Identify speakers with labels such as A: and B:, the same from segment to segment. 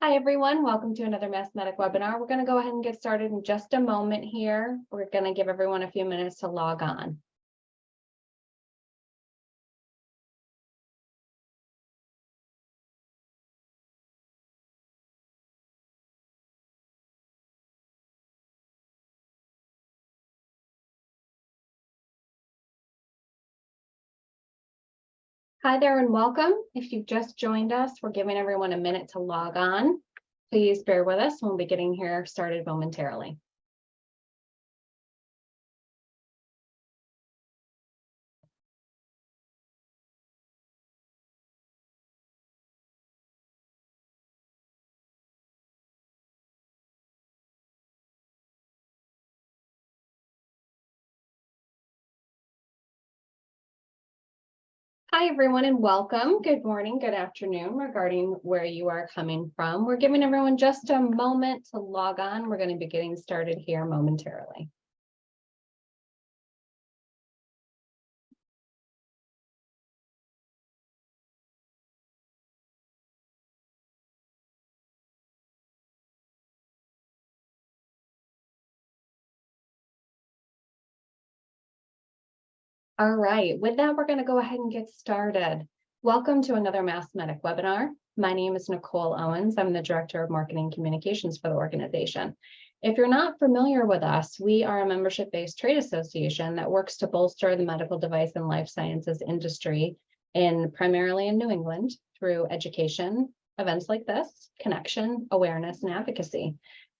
A: Hi, everyone. Welcome to another MedTech webinar. We're going to go ahead and get started in just a moment here. We're going to give everyone a few minutes to log on. Hi there and welcome. If you've just joined us, we're giving everyone a minute to log on. Please bear with us. We'll be getting here started momentarily. Hi, everyone, and welcome. Good morning, good afternoon, regarding where you are coming from. We're giving everyone just a moment to log on. We're going to be getting started here momentarily. All right, with that, we're going to go ahead and get started. Welcome to another MedTech webinar. My name is Nicole Owens. I'm the Director of Marketing Communications for the organization. If you're not familiar with us, we are a membership-based trade association that works to bolster the medical device and life sciences industry primarily in New England through education, events like this, connection, awareness, and advocacy.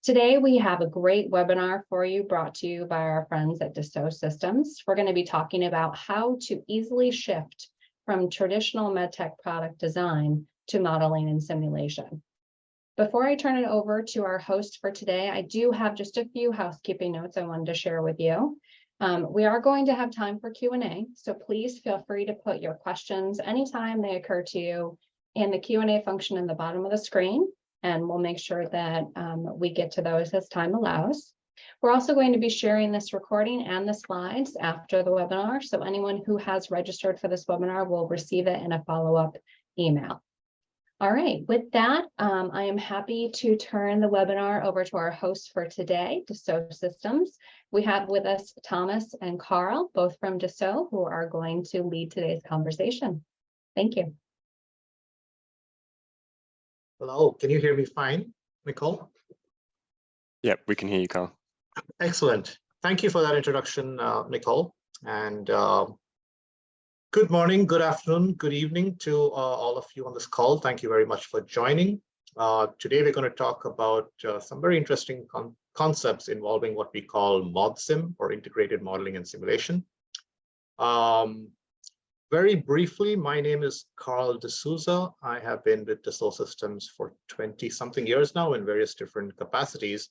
A: Today, we have a great webinar for you brought to you by our friends at Dassault Systèmes. We're going to be talking about how to easily shift from traditional MedTech product design to modeling and simulation. Before I turn it over to our host for today, I do have just a few housekeeping notes I wanted to share with you. We are going to have time for Q&A, so please feel free to put your questions anytime they occur to you in the Q&A function in the bottom of the screen. And we'll make sure that we get to those as time allows. We're also going to be sharing this recording and the slides after the webinar, so anyone who has registered for this webinar will receive it in a follow-up email. All right, with that, I am happy to turn the webinar over to our hosts for today, Dassault Systèmes. We have with us Thomas and Carl, both from Dassault, who are going to lead today's conversation. Thank you.
B: Hello, can you hear me fine, Nicole?
C: Yep, we can hear you, Carl.
B: Excellent. Thank you for that introduction, Nicole. And good morning, good afternoon, good evening to all of you on this call. Thank you very much for joining. Today, we're going to talk about some very interesting concepts involving what we call MODSIM, or Integrated Modeling and Simulation. Very briefly, my name is Carl D'Souza. I have been with Dassault Systèmes for 20-something years now in various different capacities,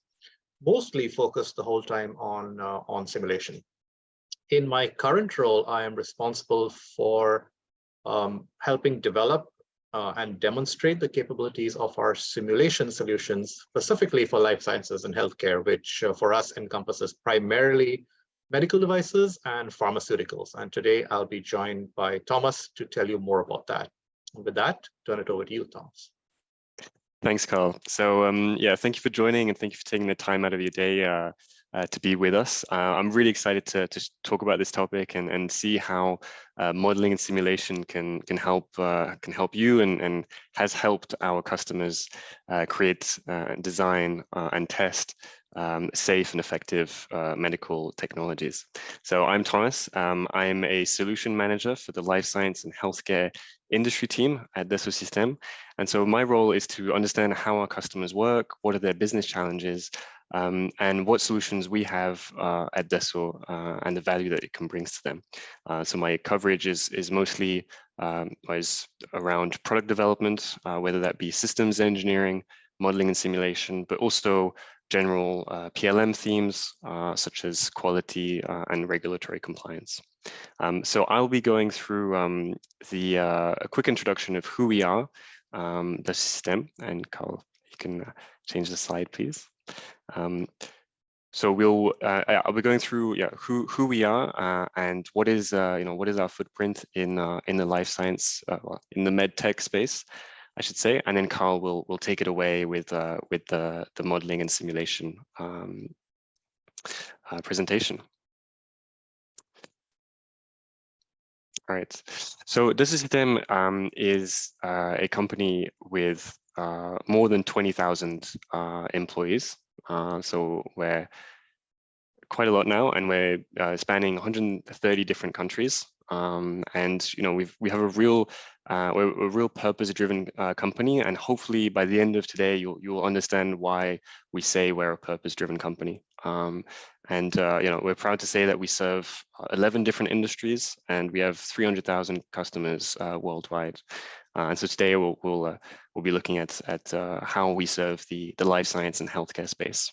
B: mostly focused the whole time on simulation. In my current role, I am responsible for helping develop and demonstrate the capabilities of our simulation solutions, specifically for life sciences and healthcare, which for us encompasses primarily medical devices and pharmaceuticals. And today I'll be joined by Thomas to tell you more about that. And with that, turn it over to you, Thomas.
C: Thanks, Carl. So yeah, thank you for joining and thank you for taking the time out of your day to be with us. I'm really excited to talk about this topic and see how modeling and simulation can help you and has helped our customers create, design, and test safe and effective medical technologies. So I'm Thomas. I'm a solution manager for the life science and healthcare industry team at Dassault Systèmes. And so my role is to understand how our customers work, what are their business challenges, and what solutions we have at Dassault and the value that it can bring to them. So my coverage is mostly around product development, whether that be systems engineering, modeling and simulation, but also general PLM themes such as quality and regulatory compliance. So I'll be going through a quick introduction of who we are, the system, and Carl, you can change the slide, please. So I'll be going through who we are and what is what is our footprint in the life science in the MedTech space. I should say, and then Carl will take it away with the modeling and simulation presentation. All right. So Dassault Systèmes is a company with more than 20,000 employees. So we're quite a lot now, and we're spanning 130 different countries. And we have a real we're a real purpose-driven company, and hopefully by the end of today you'll understand why we say we're a purpose-driven company. We're proud to say that we serve 11 different industries, and we have 300,000 customers worldwide. And so today we'll be looking at how we serve the life science and healthcare space.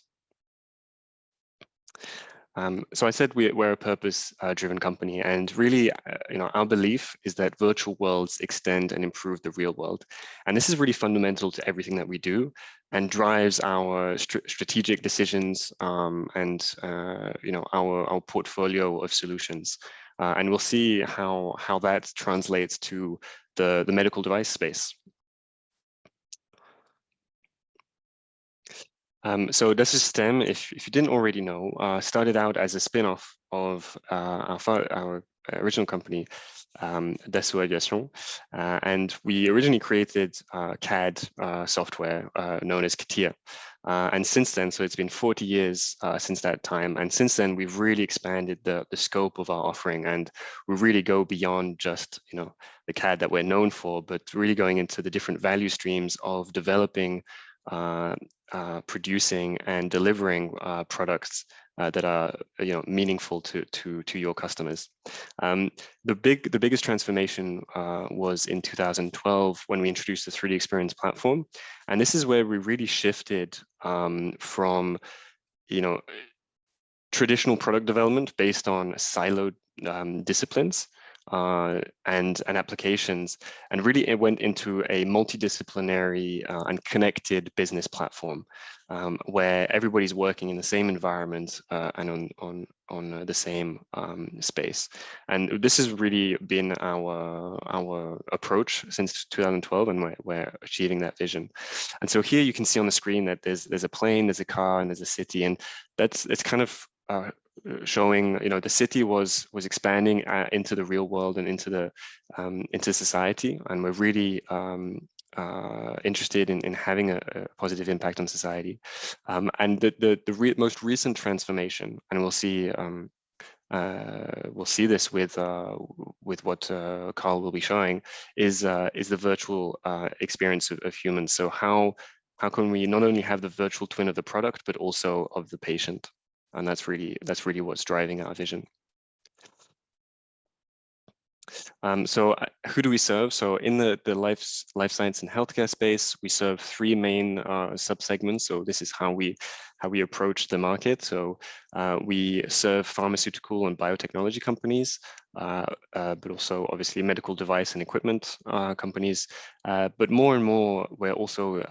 C: So I said we're a purpose-driven company, and really, our belief is that virtual worlds extend and improve the real world, and this is really fundamental to everything that we do, and drives our strategic decisions and our portfolio of solutions. And we'll see how that translates to the medical device space. So Dassault Systèmes, if you didn't already know, started out as a spin-off of our original company, Dassault Aviation, and we originally created CAD software known as CATIA. And since then, so it's been 40 years since that time, and since then we've really expanded the scope of our offering, and we really go beyond just the CAD that we're known for, but really going into the different value streams of developing, producing and delivering products that are meaningful to your customers. The biggest transformation was in 2012 when we introduced the 3D Experience platform, and this is where we really shifted from traditional product development based on siloed disciplines and applications, and really it went into a multidisciplinary and connected business platform where everybody's working in the same environment and on the same space. And this has really been our approach since 2012, and we're achieving that vision. And so here you can see on the screen that there's a plane, there's a car, and there's a city, and it's kind of showing the city was expanding into the real world and into society, and we're really interested in having a positive impact on society. And the most recent transformation, and we'll see this with what Carl will be showing, is the virtual experience of humans. So how can we not only have the virtual twin of the product, but also of the patient? And that's really what's driving our vision. So who do we serve? So in the life science and healthcare space, we serve three main subsegments. So this is how we approach the market. So we serve pharmaceutical and biotechnology companies, but also obviously medical device and equipment companies. But more and more, we're also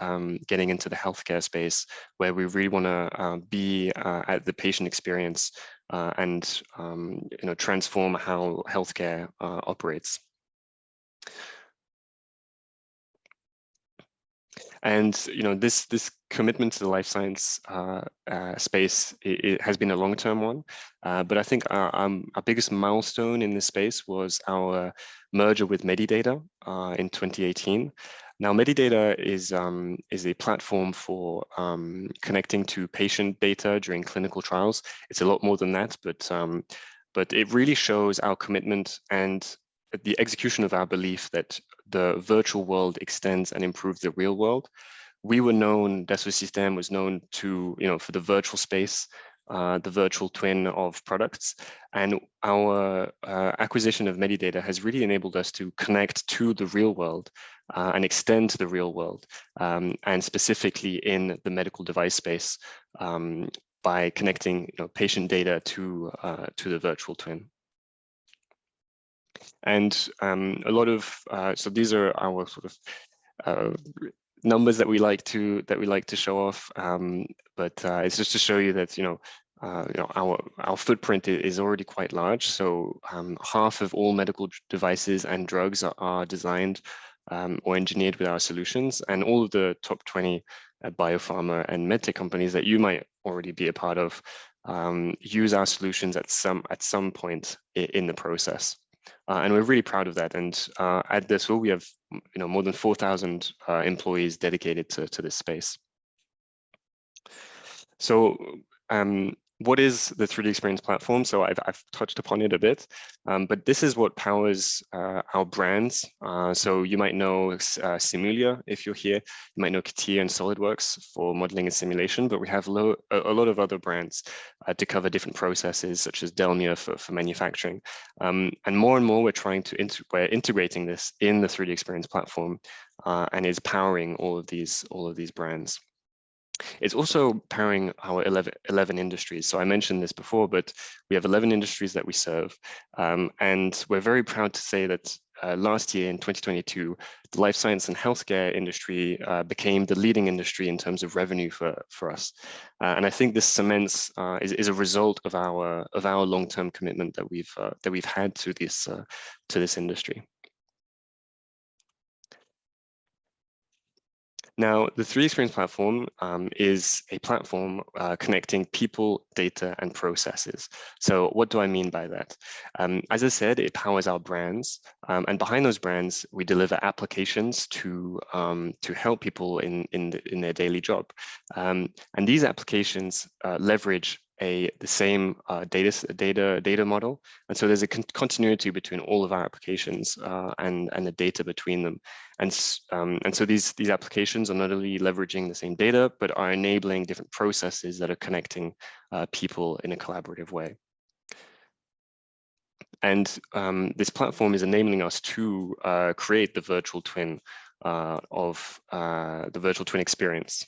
C: getting into the healthcare space, where we really want to be at the patient experience and transform how healthcare operates. And this commitment to the life science space, it has been a long-term one, but I think our biggest milestone in this space was our merger with Medidata in 2018. Now, Medidata is a platform for connecting to patient data during clinical trials. It's a lot more than that, but it really shows our commitment and the execution of our belief that the virtual world extends and improves the real world. We were known, Dassault Systèmes was known for the virtual space, the virtual twin of products. And our acquisition of Medidata has really enabled us to connect to the real world and extend to the real world, and specifically in the medical device space by connecting patient data to the virtual twin. And a lot of so these are our sort of numbers that we like to show off, but it's just to show you that our footprint is already quite large. So half of all medical devices and drugs are designed or engineered with our solutions, and all of the top 20 biopharma and medtech companies that you might already be a part of use our solutions at some point in the process. And we're really proud of that. And at Dassault, we have more than 4,000 employees dedicated to this space. So what is the 3D Experience platform? So I've touched upon it a bit, but this is what powers our brands. So you might know Simulia if you're here. You might know CATIA and SolidWorks for modeling and simulation, but we have a lot of other brands to cover different processes, such as Delmia for manufacturing. And more we're trying to we're integrating this in the 3D Experience platform, and is powering all of these brands. It's also powering our 11 industries. So I mentioned this before, but we have 11 industries that we serve. And we're very proud to say that last year in 2022, the life science and healthcare industry became the leading industry in terms of revenue for us. And I think this cements is a result of our long-term commitment that we've had to this industry. Now, the 3D Experience platform is a platform connecting people, data, and processes. So what do I mean by that? As I said, it powers our brands, and behind those brands, we deliver applications to help people in their daily job. And these applications leverage the same data model, and so there's a continuity between all of our applications and the data between them. And so these applications are not only leveraging the same data, but are enabling different processes that are connecting people in a collaborative way. And this platform is enabling us to create the virtual twin of the virtual twin experience.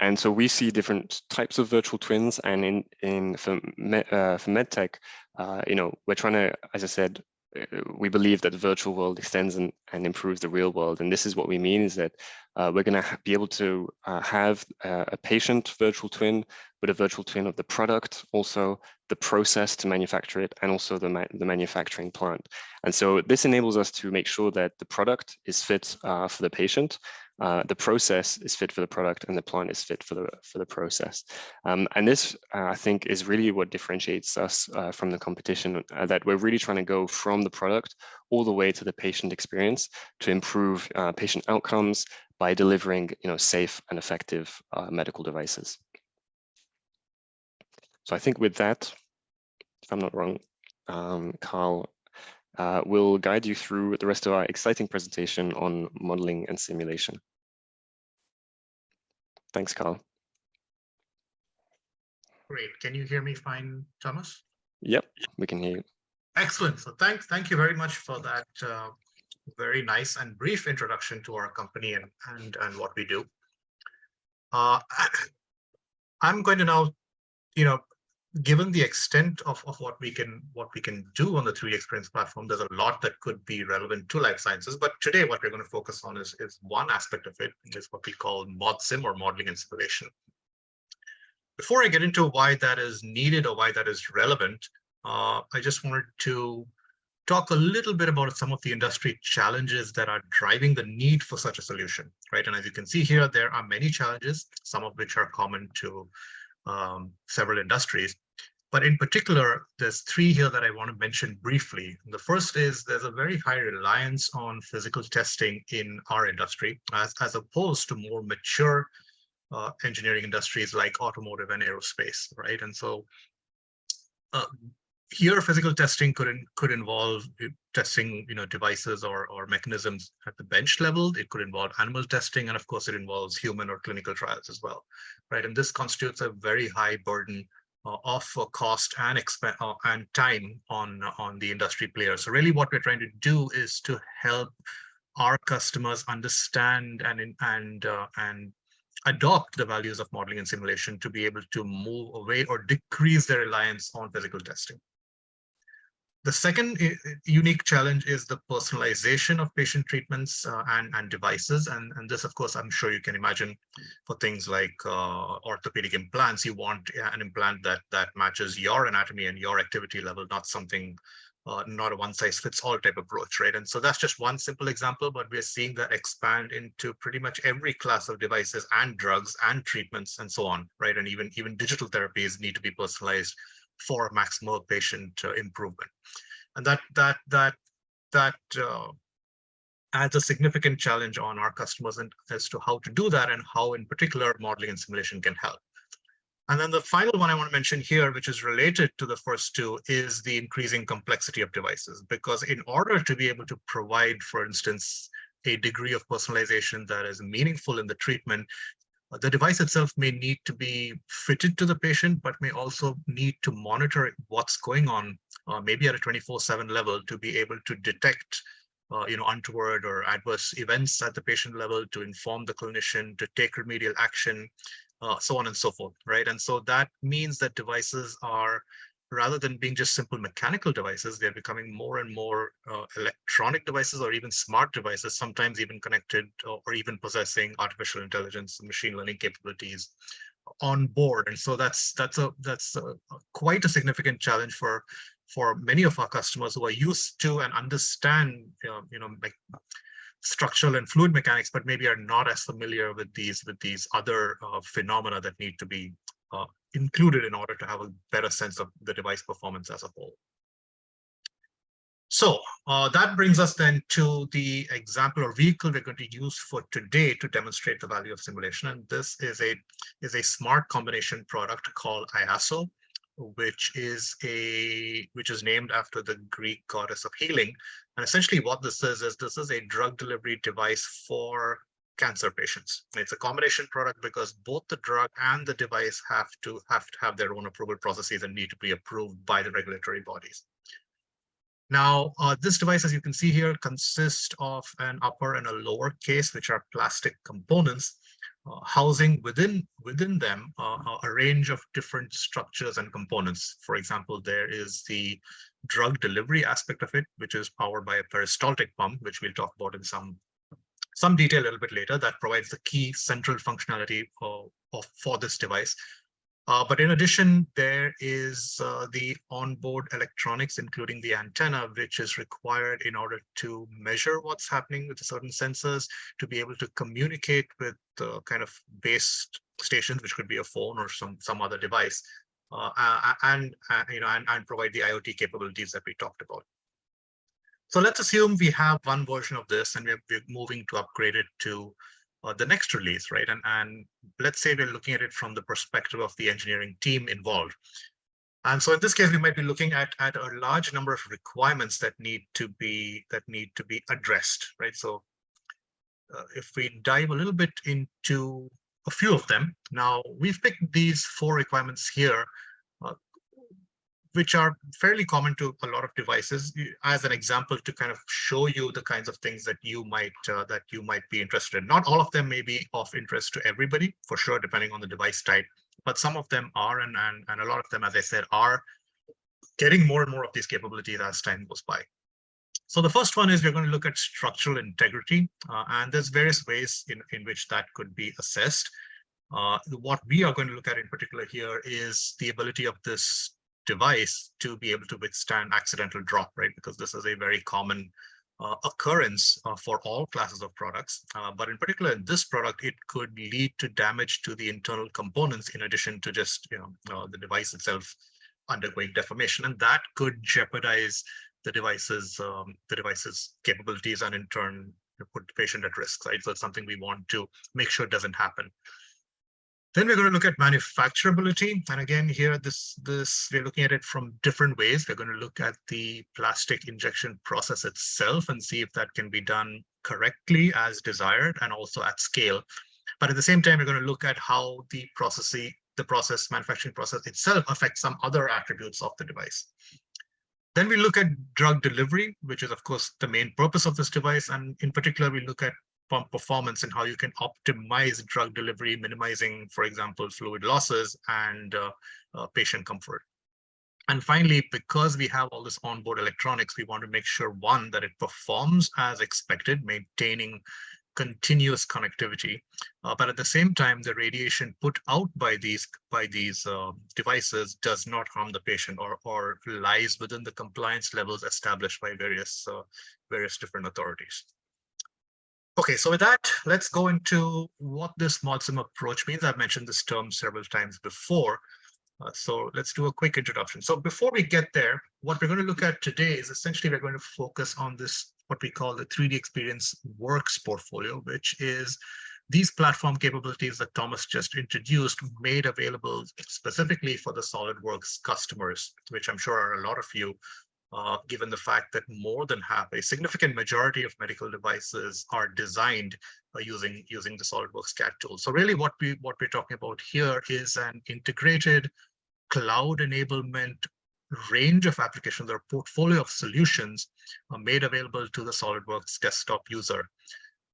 C: And so we see different types of virtual twins, and for MedTech, we're trying to, as I said, we believe that the virtual world extends and improves the real world. And this is what we mean, is that we're going to be able to have a patient virtual twin, but a virtual twin of the product, also the process to manufacture it, and also the manufacturing plant. And so this enables us to make sure that the product is fit for the patient, the process is fit for the product, and the plant is fit for the process. And this, I think, is really what differentiates us from the competition, that we're really trying to go from the product all the way to the patient experience to improve patient outcomes by delivering safe and effective medical devices. So I think with that, if I'm not wrong, Carl will guide you through the rest of our exciting presentation on modeling and simulation. Thanks, Carl.
B: Great. Can you hear me fine, Thomas?
C: Yep, we can hear you. Excellent.
B: So thank you very much for that very nice and brief introduction to our company and what we do. I'm going to now, given the extent of what we can do on the 3D Experience platform, there's a lot that could be relevant to life sciences. But today, what we're going to focus on is one aspect of it, is what we call MODSIM, or modeling and simulation. Before I get into why that is needed or why that is relevant, I just wanted to talk a little bit about some of the industry challenges that are driving the need for such a solution, right? And as you can see here, there are many challenges, some of which are common to several industries. But in particular, there's three here that I want to mention briefly. The first is there's a very high reliance on physical testing in our industry, as opposed to more mature engineering industries like automotive and aerospace, right? And so here, physical testing could involve testing, devices or mechanisms at the bench level. It could involve animal testing, and of course, it involves human or clinical trials as well, right? And this constitutes a very high burden of cost and time on the industry players. So really, what we're trying to do is to help our customers understand and adopt the values of modeling and simulation to be able to move away or decrease their reliance on physical testing. The second unique challenge is the personalization of patient treatments and devices. And this, of course, I'm sure you can imagine for things like orthopedic implants, you want an implant that matches your anatomy and your activity level, not something not a one-size-fits-all type approach, right? And so that's just one simple example, but we're seeing that expand into pretty much every class of devices and drugs and treatments and so on, right? And even digital therapies need to be personalized for maximal patient improvement, and that adds a significant challenge on our customers and as to how to do that and how, in particular, modeling and simulation can help. And then the final one I want to mention here, which is related to the first two, is the increasing complexity of devices. Because in order to be able to provide, for instance, a degree of personalization that is meaningful in the treatment, the device itself may need to be fitted to the patient, but may also need to monitor what's going on, maybe at a 24/7 level, to be able to detect untoward or adverse events at the patient level, to inform the clinician, to take remedial action, so on and so forth, right? And so that means that devices are, rather than being just simple mechanical devices, they're becoming more and more electronic devices, or even smart devices, sometimes even connected or even possessing artificial intelligence, machine learning capabilities on board. And so that's quite a significant challenge for many of our customers who are used to and understand like structural and fluid mechanics, but maybe are not as familiar with these other phenomena that need to be included in order to have a better sense of the device performance as a whole. So that brings us then to the example or vehicle we're going to use for today to demonstrate the value of simulation. And this is a smart combination product called IASO, which is named after the Greek goddess of healing. And essentially what this is a drug delivery device for cancer patients. It's a combination product because both the drug and the device have to have their own approval processes and need to be approved by the regulatory bodies. Now, this device, as you can see here, consists of an upper and a lower case, which are plastic components, housing within them a range of different structures and components. For example, there is the drug delivery aspect of it, which is powered by a peristaltic pump, which we'll talk about in some detail a little bit later, that provides the key central functionality for this device. But in addition, there is the onboard electronics, including the antenna, which is required in order to measure what's happening with the certain sensors, to be able to communicate with kind of base stations, which could be a phone or some other device, and provide the IoT capabilities that we talked about. So let's assume we have one version of this, and we're moving to upgrade it to the next release, right? And let's say we're looking at it from the perspective of the engineering team involved. And so in this case, we might be looking at a large number of requirements that need to be addressed, right? So if we dive a little bit into a few of them, now we've picked these 4 requirements here, which are fairly common to a lot of devices, as an example to kind of show you the kinds of things that you might be interested in. Not all of them may be of interest to everybody, for sure, depending on the device type, but some of them are, and a lot of them, as I said, are getting more and more of these capabilities as time goes by. So the first one is we're going to look at structural integrity, and there's various ways in which that could be assessed. What we are going to look at in particular here is the ability of this device to be able to withstand accidental drop, right? Because this is a very common occurrence for all classes of products. But in particular, in this product, it could lead to damage to the internal components in addition to just the device itself undergoing deformation, and that could jeopardize the device's capabilities and in turn put the patient at risk, right? So it's something we want to make sure doesn't happen. Then we're going to look at manufacturability. And again, here, we're looking at it from different ways. We're going to look at the plastic injection process itself and see if that can be done correctly as desired and also at scale. But at the same time, we're going to look at how the manufacturing process itself affects some other attributes of the device. Then we look at drug delivery, which is, of course, the main purpose of this device. And in particular, we look at pump performance and how you can optimize drug delivery, minimizing, for example, fluid losses and patient comfort. And finally, because we have all this onboard electronics, we want to make sure, one, that it performs as expected, maintaining continuous connectivity, but at the same time, the radiation put out by these devices does not harm the patient or lies within the compliance levels established by various different authorities. Okay, so with that, let's go into what this MODSIM approach means. I've mentioned this term several times before. So let's do a quick introduction. So before we get there, what we're going to look at today is essentially we're going to focus on this, what we call the 3D Experience Works portfolio, which is these platform capabilities that Thomas just introduced, made available specifically for the SolidWorks customers, which I'm sure are a lot of you, given the fact that more than half, a significant majority of medical devices are designed by using the SolidWorks CAD tool. So really what we're talking about here is an integrated cloud enablement range of applications or portfolio of solutions made available to the SolidWorks desktop user,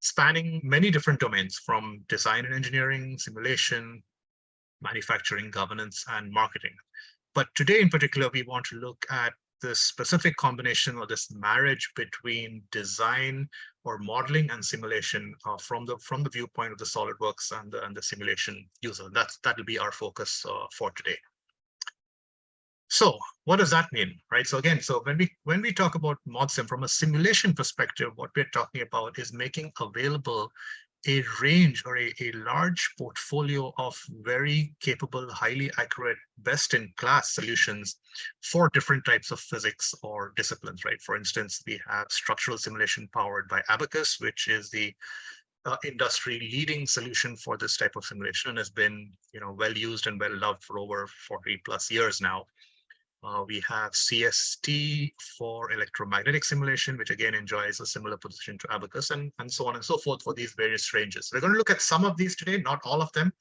B: spanning many different domains from design and engineering, simulation, manufacturing, governance, and marketing. But today in particular, we want to look at this specific combination or this marriage between design or modeling and simulation from the viewpoint of the SolidWorks and the simulation user. That'll be our focus for today. So what does that mean, right? So again, so when we talk about MODSIM from a simulation perspective, what we're talking about is making available a range or a large portfolio of very capable, highly accurate, best-in-class solutions for different types of physics or disciplines, right? For instance, we have structural simulation powered by Abacus, which is the industry-leading solution for this type of simulation and has been, well used and well loved for over 40+ years now. We have CST for electromagnetic simulation, which again enjoys a similar position to Abacus, and so on and so forth for these various ranges. We're going to look at some of these today, not all of them,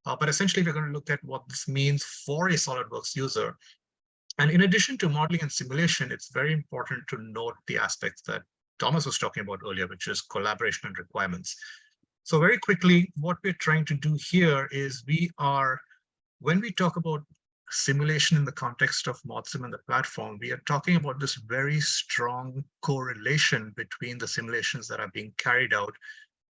B: but essentially we're going to look at what this means for a SolidWorks user. And in addition to modeling and simulation, it's very important to note the aspects that Thomas was talking about earlier, which is collaboration and requirements. So very quickly, what we're trying to do here is when we talk about simulation in the context of MODSIM and the platform, we are talking about this very strong correlation between the simulations that are being carried out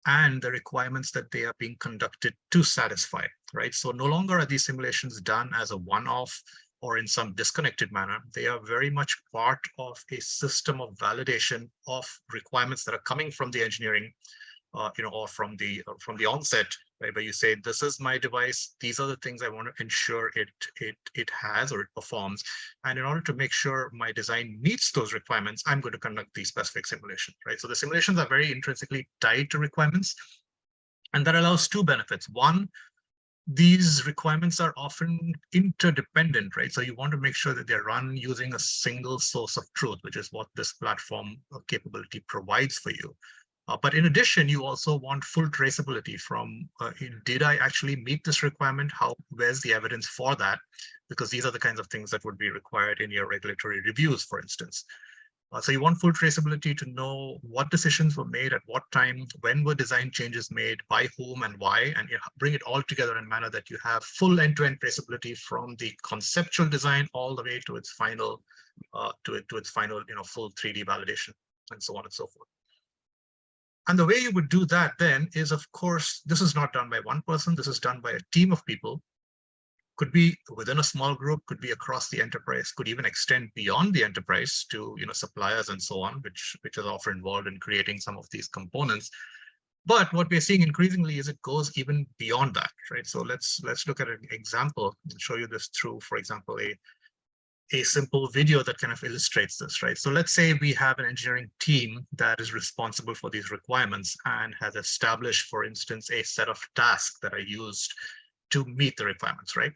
B: and the requirements that they are being conducted to satisfy, right? So no longer are these simulations done as a one-off or in some disconnected manner. They are very much part of a system of validation of requirements that are coming from the engineering, or from the onset, right, where you say, this is my device, these are the things I want to ensure it has or it performs. And in order to make sure my design meets those requirements, I'm going to conduct the specific simulation, right? So the simulations are very intrinsically tied to requirements. And that allows two benefits. One, these requirements are often interdependent, right? So you want to make sure that they're run using a single source of truth, which is what this platform capability provides for you. But in addition, you also want full traceability from, did I actually meet this requirement? Where's the evidence for that? Because these are the kinds of things that would be required in your regulatory reviews, for instance. So you want full traceability to know what decisions were made at what time, when were design changes made, by whom and why, and bring it all together in a manner that you have full end-to-end traceability from the conceptual design all the way to its final, full 3D validation, and so on and so forth. And the way you would do that then is, of course, this is not done by one person. This is done by a team of people. Could be within a small group, could be across the enterprise, could even extend beyond the enterprise to suppliers and so on, which is often involved in creating some of these components. But what we're seeing increasingly is it goes even beyond that, right? So let's look at an example and show you this through, for example, a simple video that kind of illustrates this, right? So let's say we have an engineering team that is responsible for these requirements and has established, for instance, a set of tasks that are used to meet the requirements, right?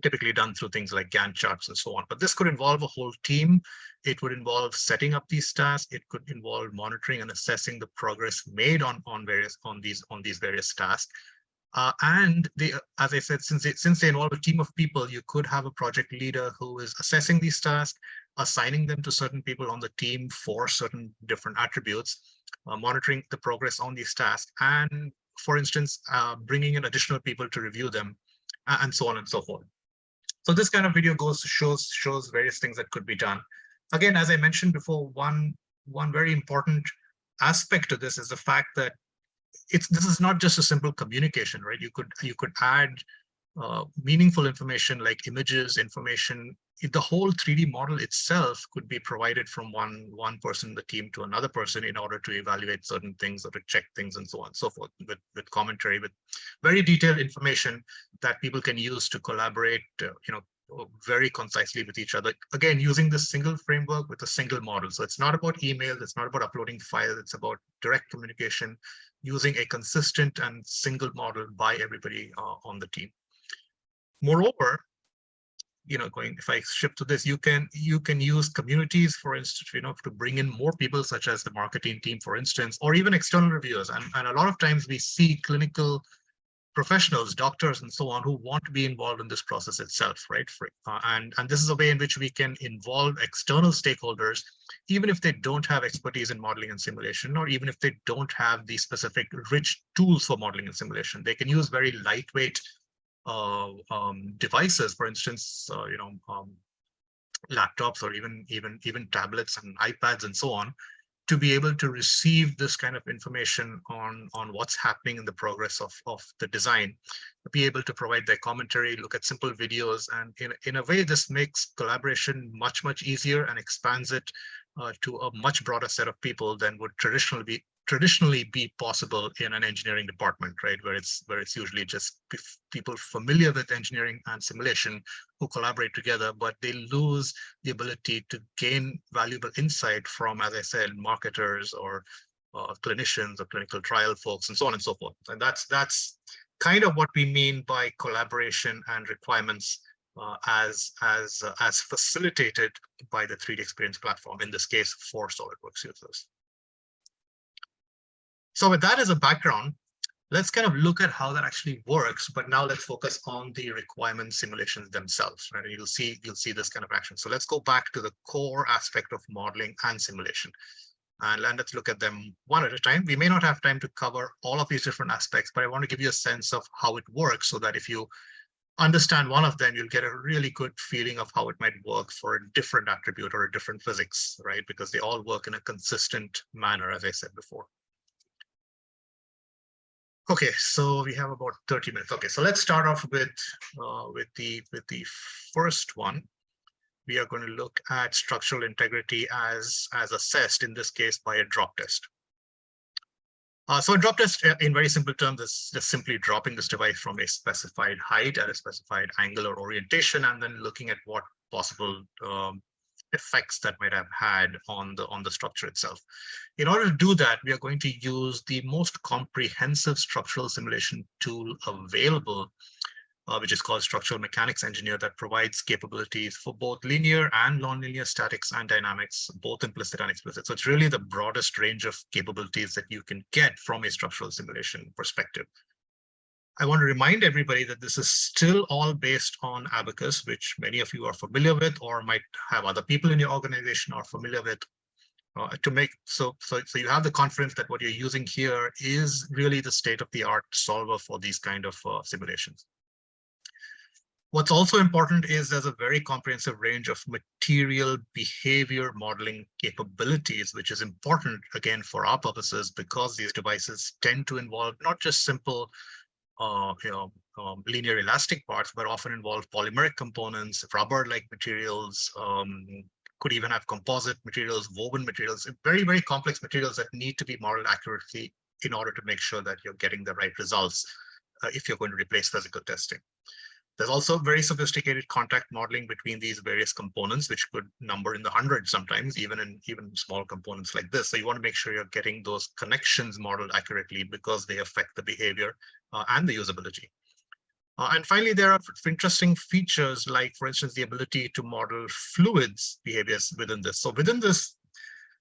B: Typically done through things like Gantt charts and so on. But this could involve a whole team. It would involve setting up these tasks. It could involve monitoring and assessing the progress made on these various tasks. And as I said, since they involve a team of people, you could have a project leader who is assessing these tasks, assigning them to certain people on the team for certain different attributes, monitoring the progress on these tasks, and for instance, bringing in additional people to review them, and so on and so forth. So this kind of video shows various things that could be done. Again, as I mentioned before, one very important aspect to this is the fact that this is not just a simple communication, right? You could add meaningful information like images, information. The whole 3D model itself could be provided from one person in the team to another person in order to evaluate certain things or to check things and so on and so forth, with commentary, with very detailed information that people can use to collaborate, very concisely with each other. Again, using this single framework with a single model. So it's not about email, it's not about uploading files, it's about direct communication using a consistent and single model by everybody on the team. Moreover, if I shift to this, you can use communities, for instance, to bring in more people, such as the marketing team, for instance, or even external reviewers. And a lot of times we see clinical professionals, doctors, and so on, who want to be involved in this process itself, right? And this is a way in which we can involve external stakeholders, even if they don't have expertise in modeling and simulation, or even if they don't have the specific rich tools for modeling and simulation. They can use very lightweight devices, for instance, laptops, or even tablets and iPads and so on, to be able to receive this kind of information on what's happening in the progress of the design, be able to provide their commentary, look at simple videos, and in a way, this makes collaboration much easier and expands it to a much broader set of people than would traditionally be possible in an engineering department, right? Where it's usually just people familiar with engineering and simulation who collaborate together, but they lose the ability to gain valuable insight from, as I said, marketers or clinicians or clinical trial folks and so on and so forth. And that's kind of what we mean by collaboration and requirements as facilitated by the 3D Experience platform, in this case for SolidWorks users. So with that as a background, let's kind of look at how that actually works. But now let's focus on the requirement simulations themselves, right? You'll see this kind of action. So let's go back to the core aspect of modeling and simulation. And let's look at them one at a time. We may not have time to cover all of these different aspects, but I want to give you a sense of how it works, so that if you understand one of them, you'll get a really good feeling of how it might work for a different attribute or a different physics, right? Because they all work in a consistent manner, as I said before. Okay, so we have about 30 minutes. Okay, so let's start off with the first one. We are going to look at structural integrity as assessed, in this case, by a drop test. So a drop test, in very simple terms, is just simply dropping this device from a specified height at a specified angle or orientation, and then looking at what possible effects that might have had on the structure itself. In order to do that, we are going to use the most comprehensive structural simulation tool available, which is called Structural Mechanics Engineer, that provides capabilities for both linear and nonlinear statics and dynamics, both implicit and explicit. So it's really the broadest range of capabilities that you can get from a structural simulation perspective. I want to remind everybody that this is still all based on Abacus, which many of you are familiar with, or might have other people in your organization are familiar with. So you have the confidence that what you're using here is really the state-of-the-art solver for these kind of simulations. What's also important is there's a very comprehensive range of material behavior modeling capabilities, which is important, again, for our purposes, because these devices tend to involve not just simple linear elastic parts, but often involve polymeric components, rubber-like materials, could even have composite materials, woven materials, very, very complex materials that need to be modeled accurately in order to make sure that you're getting the right results if you're going to replace physical testing. There's also very sophisticated contact modeling between these various components, which could number in the hundreds sometimes, even small components like this. So you want to make sure you're getting those connections modeled accurately, because they affect the behavior and the usability. And finally, there are interesting features like, for instance, the ability to model fluids behaviors within this. So within this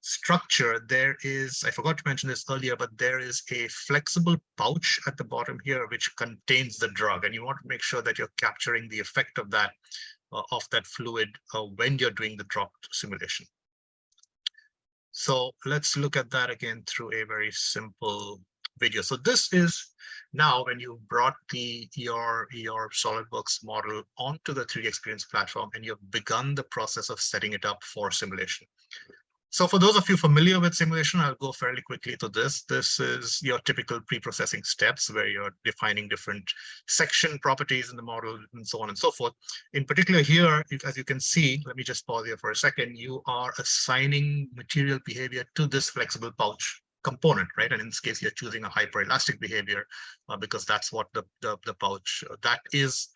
B: structure, there is, I forgot to mention this earlier, but there is a flexible pouch at the bottom here, which contains the drug. And you want to make sure that you're capturing the effect of that fluid when you're doing the drop simulation. So let's look at that again through a very simple video. So this is now when you brought your SolidWorks model onto the 3D Experience platform and you've begun the process of setting it up for simulation. So for those of you familiar with simulation, I'll go fairly quickly to this. This is your typical pre-processing steps where you're defining different section properties in the model and so on and so forth. In particular here, as you can see, let me just pause here for a second, you are assigning material behavior to this flexible pouch component, right? And in this case, you're choosing a hyperelastic behavior because that's what the pouch, that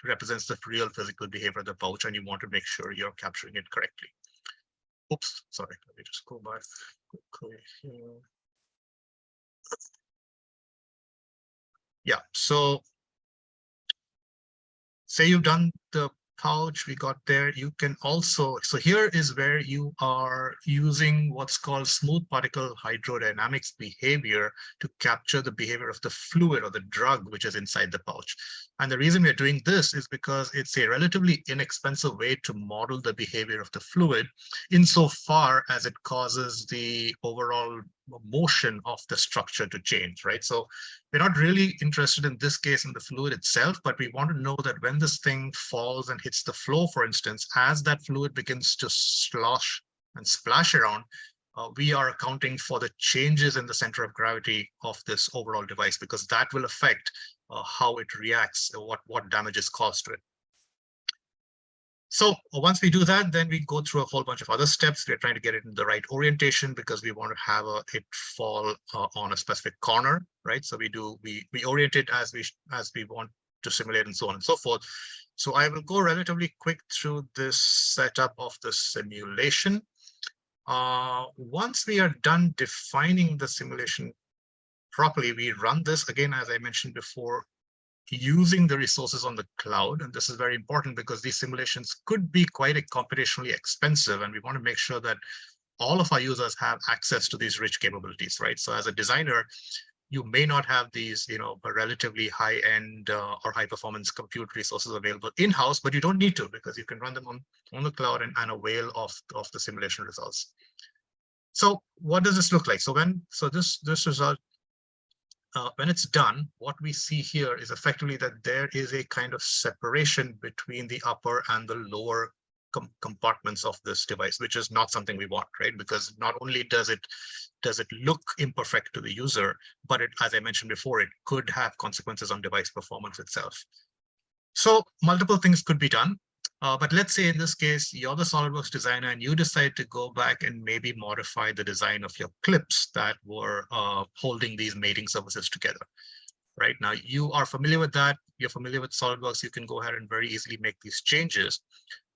B: represents the real physical behavior of the pouch, and you want to make sure you're capturing it correctly. Oops, sorry, let me just go back quickly here. Yeah, so say you've done the pouch, we got there. You can also, so here is where you are using what's called smooth particle hydrodynamics behavior to capture the behavior of the fluid or the drug which is inside the pouch. And the reason we're doing this is because it's a relatively inexpensive way to model the behavior of the fluid insofar as it causes the overall motion of the structure to change, right? So we're not really interested in this case in the fluid itself, but we want to know that when this thing falls and hits the floor, for instance, as that fluid begins to slosh and splash around, we are accounting for the changes in the center of gravity of this overall device, because that will affect how it reacts, what damage is caused to it. So once we do that, then we go through a whole bunch of other steps. We're trying to get it in the right orientation because we want to have it fall on a specific corner, right? So we orient it as we want to simulate and so on and so forth. So I will go relatively quick through this setup of the simulation. Once we are done defining the simulation properly, we run this again, as I mentioned before, using the resources on the cloud. And this is very important because these simulations could be quite computationally expensive, and we want to make sure that all of our users have access to these rich capabilities, right? So as a designer, you may not have these, relatively high-end or high-performance compute resources available in-house, but you don't need to, because you can run them on the cloud and avail of the simulation results. So what does this look like? So this result, when it's done, what we see here is effectively that there is a kind of separation between the upper and the lower compartments of this device, which is not something we want, right? Because not only does it look imperfect to the user, but as I mentioned before, it could have consequences on device performance itself. So multiple things could be done. But let's say in this case, you're the SolidWorks designer and you decide to go back and maybe modify the design of your clips that were holding these mating surfaces together. Right now, you are familiar with that. You're familiar with SolidWorks. You can go ahead and very easily make these changes.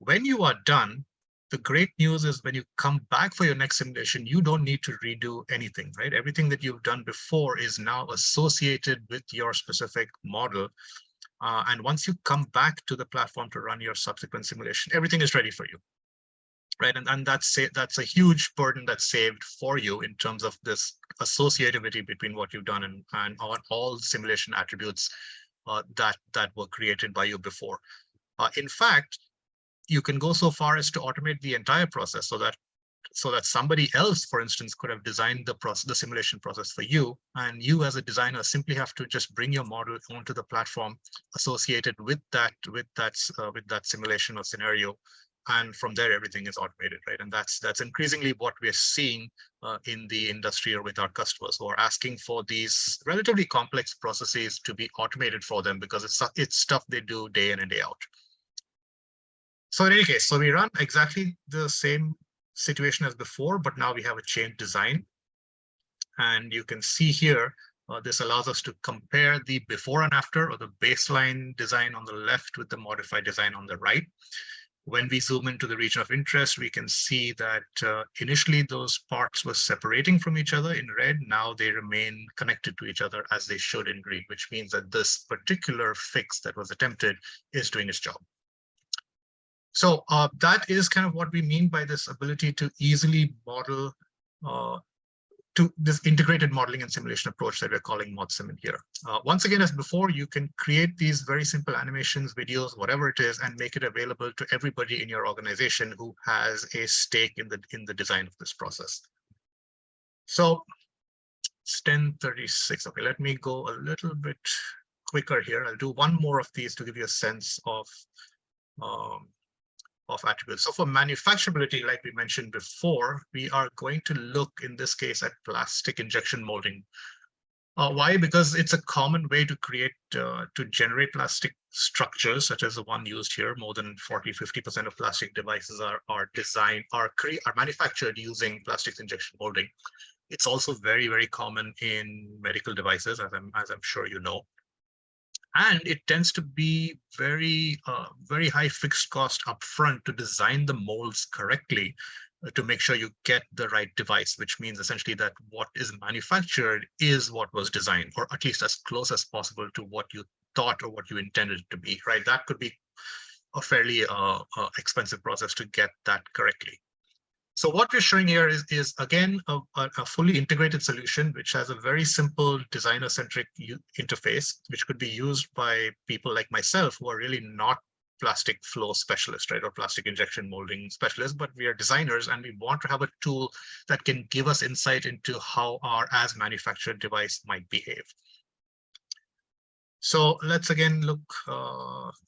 B: When you are done, the great news is when you come back for your next simulation, you don't need to redo anything, right? Everything that you've done before is now associated with your specific model. And once you come back to the platform to run your subsequent simulation, everything is ready for you, right? And that's a huge burden that's saved for you in terms of this associativity between what you've done and all simulation attributes that were created by you before. In fact, you can go so far as to automate the entire process so that somebody else, for instance, could have designed the simulation process for you, and you as a designer simply have to just bring your model onto the platform associated with that simulation or scenario, and from there everything is automated, right? And that's increasingly what we're seeing in the industry or with our customers who are asking for these relatively complex processes to be automated for them because it's stuff they do day in and day out. So in any case, so we run exactly the same situation as before, but now we have a chain design. And you can see here, this allows us to compare the before and after, or the baseline design on the left with the modified design on the right. When we zoom into the region of interest, we can see that initially those parts were separating from each other in red. Now they remain connected to each other as they should in green, which means that this particular fix that was attempted is doing its job. So that is kind of what we mean by this ability to easily model to this integrated modeling and simulation approach that we're calling MODSIM in here. Once again, as before, you can create these very simple animations, videos, whatever it is, and make it available to everybody in your organization who has a stake in the design of this process. So it's 10:36. Okay, let me go a little bit quicker here. I'll do one more of these to give you a sense of attributes. So for manufacturability, like we mentioned before, we are going to look in this case at plastic injection molding. Why? Because it's a common way to generate plastic structures, such as the one used here. More than 40–50% of plastic devices are manufactured using plastics injection molding. It's also very, very common in medical devices, as I'm sure you know. And it tends to be very high fixed cost upfront to design the molds correctly, to make sure you get the right device, which means essentially that what is manufactured is what was designed, or at least as close as possible to what you thought or what you intended it to be, right? That could be a fairly expensive process to get that correctly. So what we're showing here is again, a fully integrated solution, which has a very simple designer-centric interface, which could be used by people like myself who are really not plastic flow specialists, right, or plastic injection molding specialists, but we are designers and we want to have a tool that can give us insight into how our as manufactured device might behave. So let's again look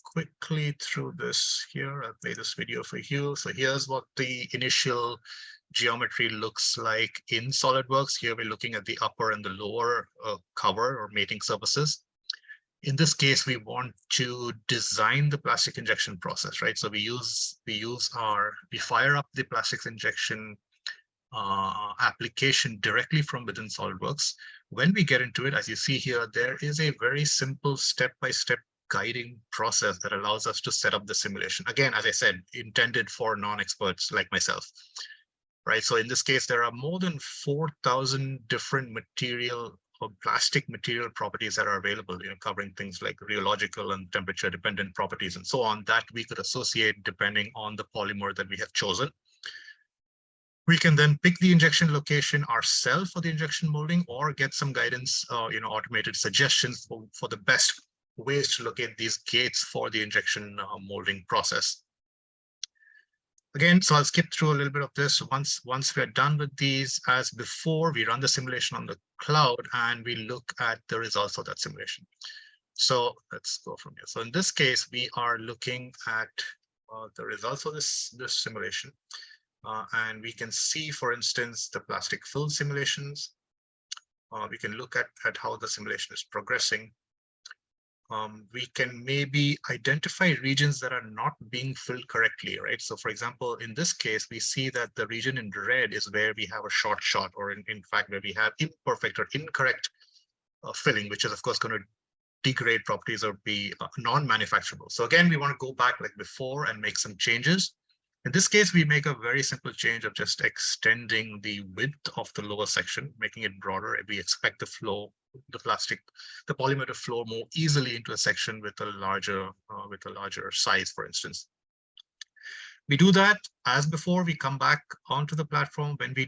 B: quickly through this here. I'll play this video for you. So here's what the initial geometry looks like in SolidWorks. Here we're looking at the upper and the lower cover or mating surfaces. In this case, we want to design the plastic injection process, right? So we fire up the plastics injection application directly from within SolidWorks. When we get into it, as you see here, there is a very simple step-by-step guiding process that allows us to set up the simulation. Again, as I said, intended for non-experts like myself, right? So in this case, there are more than 4,000 different material or plastic material properties that are available, covering things like rheological and temperature dependent properties and so on, that we could associate depending on the polymer that we have chosen. We can then pick the injection location ourselves for the injection molding, or get some guidance, automated suggestions for the best ways to locate these gates for the injection molding process. Again, so I'll skip through a little bit of this. Once we're done with these, as before, we run the simulation on the cloud and we look at the results of that simulation. So let's go from here. So in this case, we are looking at the results of this simulation. And we can see, for instance, the plastic fill simulations. We can look at how the simulation is progressing. We can maybe identify regions that are not being filled correctly, right? So for example, in this case, we see that the region in red is where we have a short shot, or in fact, where we have imperfect or incorrect filling, which is of course going to degrade properties or be non-manufacturable. So again, we want to go back like before and make some changes. In this case, we make a very simple change of just extending the width of the lower section, making it broader. We expect the polymer to flow more easily into a section with a larger size, for instance. We do that as before. We come back onto the platform. When we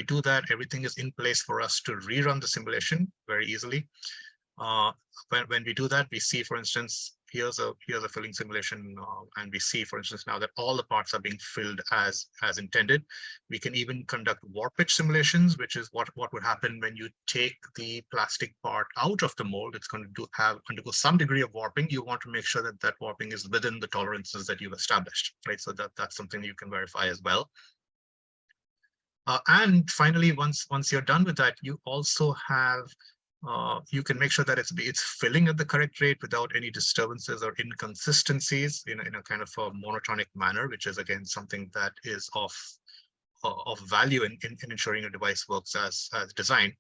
B: do that, everything is in place for us to rerun the simulation very easily. When we do that, we see, for instance, here's a filling simulation, and we see, for instance, now that all the parts are being filled as intended. We can even conduct warpage simulations, which is what would happen when you take the plastic part out of the mold. It's going to undergo some degree of warping. You want to make sure that warping is within the tolerances that you've established, right? So that's something you can verify as well. And finally, once you're done with that, you also have you can make sure that it's filling at the correct rate without any disturbances or inconsistencies in a kind of a monotonic manner, which is again something that is of value in ensuring a device works as designed.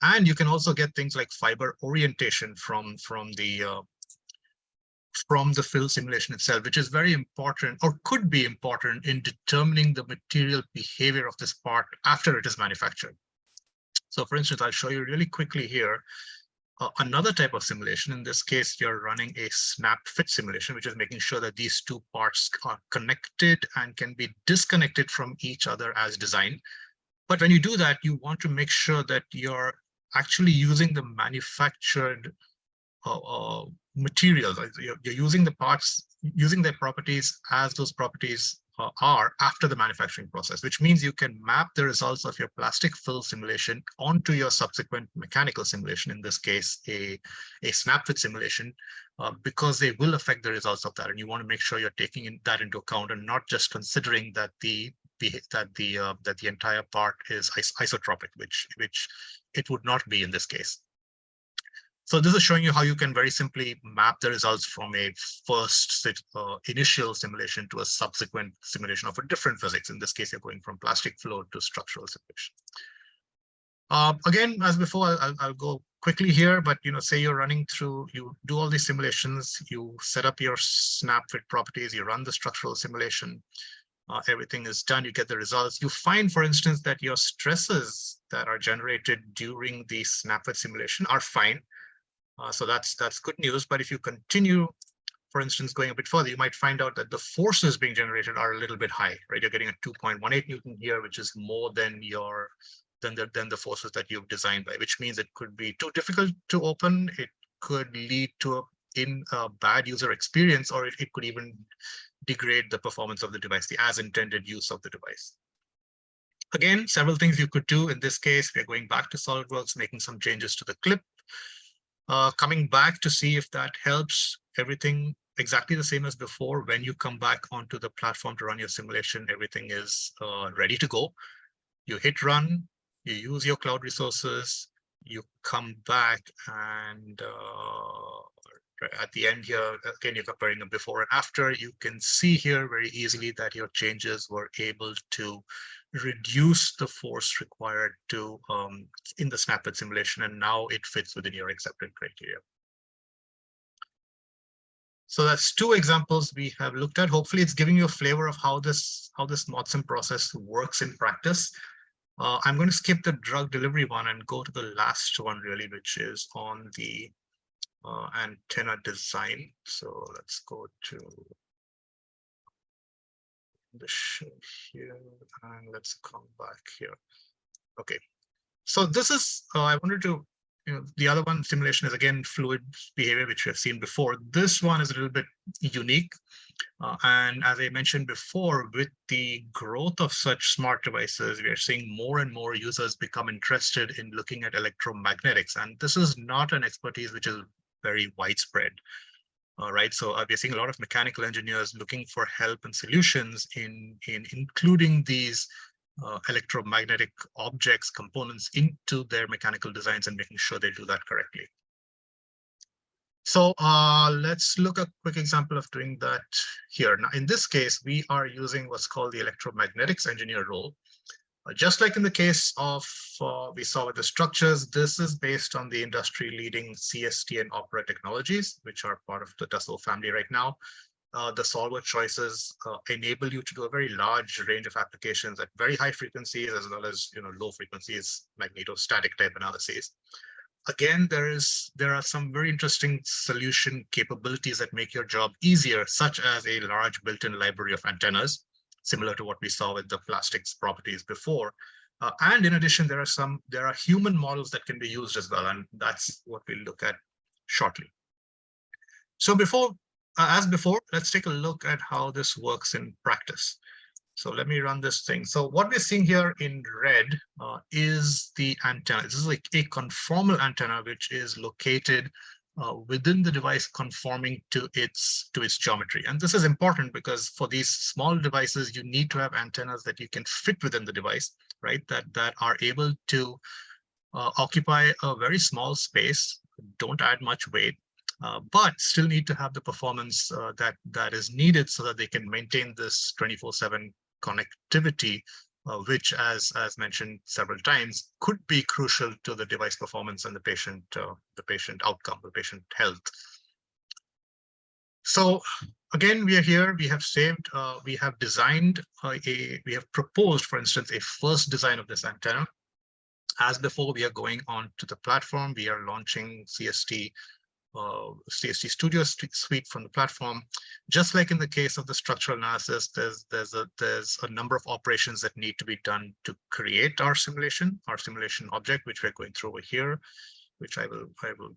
B: And you can also get things like fiber orientation from the fill simulation itself, which is very important, or could be important, in determining the material behavior of this part after it is manufactured. So for instance, I'll show you really quickly here another type of simulation. In this case, you're running a snap fit simulation, which is making sure that these two parts are connected and can be disconnected from each other as designed. But when you do that, you want to make sure that you're actually using the manufactured materials. You're using the parts, using their properties as those properties are after the manufacturing process, which means you can map the results of your plastic fill simulation onto your subsequent mechanical simulation, in this case, a snap fit simulation, because they will affect the results of that. And you want to make sure you're taking that into account and not just considering that the entire part is isotropic, which it would not be in this case. So this is showing you how you can very simply map the results from a first initial simulation to a subsequent simulation of a different physics. In this case, you're going from plastic flow to structural simulation. Again, as before, I'll go quickly here, but say you're running through, you do all these simulations, you set up your snap fit properties, you run the structural simulation, everything is done, you get the results. You find, for instance, that your stresses that are generated during the snap fit simulation are fine. So that's good news. But if you continue, for instance, going a bit further, you might find out that the forces being generated are a little bit high, right? You're getting a 2.18 Newton here, which is more than the forces that you've designed by, which means it could be too difficult to open. It could lead to a bad user experience, or it could even degrade the performance of the device, the as intended use of the device. Again, several things you could do. In this case, we're going back to SolidWorks, making some changes to the clip. Coming back to see if that helps, everything exactly the same as before. When you come back onto the platform to run your simulation, everything is ready to go. You hit run, you use your cloud resources, you come back, and at the end here, again, you're comparing them before and after. You can see here very easily that your changes were able to reduce the force required to in the snap fit simulation, and now it fits within your accepted criteria. So that's two examples we have looked at. Hopefully, it's giving you a flavor of how this MODSIM process works in practice. I'm going to skip the drug delivery one and go to the last one, really, which is on the antenna design. So let's go to the show here, and let's come back here. Okay, so this is I wanted to, the other one simulation is again fluid behavior, which we have seen before. This one is a little bit unique, and as I mentioned before, with the growth of such smart devices, we are seeing more and more users become interested in looking at electromagnetics, and this is not an expertise which is very widespread. Right, so we're seeing a lot of mechanical engineers looking for help and solutions in including these electromagnetic objects, components into their mechanical designs and making sure they do that correctly. So let's look at a quick example of doing that here. Now, in this case, we are using what's called the electromagnetics engineer role. Just like in the case of we saw with the structures, this is based on the industry-leading CST and Opera technologies, which are part of the Dassault family right now. The solver choices enable you to do a very large range of applications at very high frequencies, as well as low frequencies, magnetostatic type analyses. Again, there are some very interesting solution capabilities that make your job easier, such as a large built-in library of antennas, similar to what we saw with the plastics properties before. And in addition, there are human models that can be used as well, and that's what we'll look at shortly. So as before, let's take a look at how this works in practice. So let me run this thing. So what we're seeing here in red is the antenna. This is like a conformal antenna, which is located within the device, conforming to its geometry. And this is important because for these small devices, you need to have antennas that you can fit within the device, right? That are able to occupy a very small space, don't add much weight, but still need to have the performance that is needed so that they can maintain this 24/7 connectivity, which, as mentioned several times, could be crucial to the device performance and the patient outcome, the patient health. So again, we are here. We have saved. We have designed we have proposed, for instance, a first design of this antenna. As before, we are going on to the platform. We are launching CST Studio Suite from the platform. Just like in the case of the structural analysis, there's a number of operations that need to be done to create our simulation object, which we're going through over here, which I will